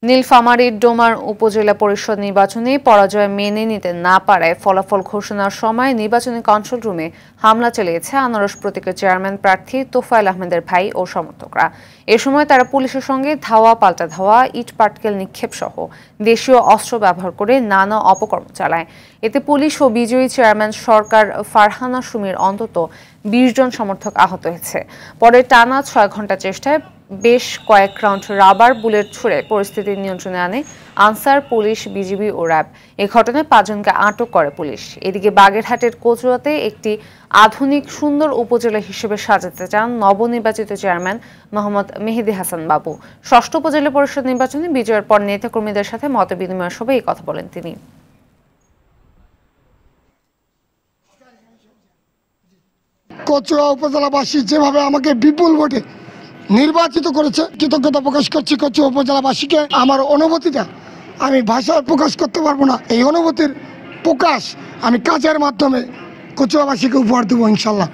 নীলফামারীর ডোমার উপজেলা পরিষদ নির্বাচনে পরাজয় মেনে নিতে না পারায় ফলাফল ঘোষণার সময় নির্বাচনী কন্ট্রোল রুমে হামলা চালিয়েছে আনারস প্রতীকের চেয়ারম্যান প্রার্থী তোফায়েল আহমেদের ভাই ও সমর্থকরা। এ সময় তারা পুলিশের সঙ্গে ধাওয়া পাল্টা ধাওয়া, ইট পাটকেল নিক্ষেপ সহ দেশীয় অস্ত্র ব্যবহার করে নানা অপকর্ম চালায়। এতে পুলিশ ও বিজয়ী চেয়ারম্যান সরকার ফারহানা সুমির অন্তত ২০ জন সমর্থক আহত হয়েছে। পরে টানা ৬ ঘণ্টা চেষ্টায় বেশ কয়েক রাউন্ড রাবার বুলেট ছুড়ে পরিস্থিতি নিয়ন্ত্রণে আনে আনসার, পুলিশ, বিজিবি ও র্যাব। এ ঘটনায় ৫ জনকে আটক করে পুলিশ। এদিকে বাগেরহাটের কচুয়াতে একটি আধুনিক সুন্দর উপজেলা হিসেবে সাজাতে চান নবনির্বাচিত চেয়ারম্যান মোহাম্মদ মেহেদী হাসান বাবু। ষষ্ঠ উপজেলা পরিষদ নির্বাচনে বিজয়ের পর নেতাকর্মীদের সাথে মতবিনিময় সভায় এই কথা বলেন তিনি। কচুয়া উপজেলাবাসী যেভাবে আমাকে বিপুল ভোটে নির্বাচিত করেছে, কৃতজ্ঞতা প্রকাশ করছি কচুয়া উপজেলাবাসীকে। আমার অনুভূতিটা আমি ভাষায় প্রকাশ করতে পারবো না। এই অনুভূতির প্রকাশ আমি কাজের মাধ্যমে কচুয়াবাসীকে উপহার দেবো ইনশাল্লাহ।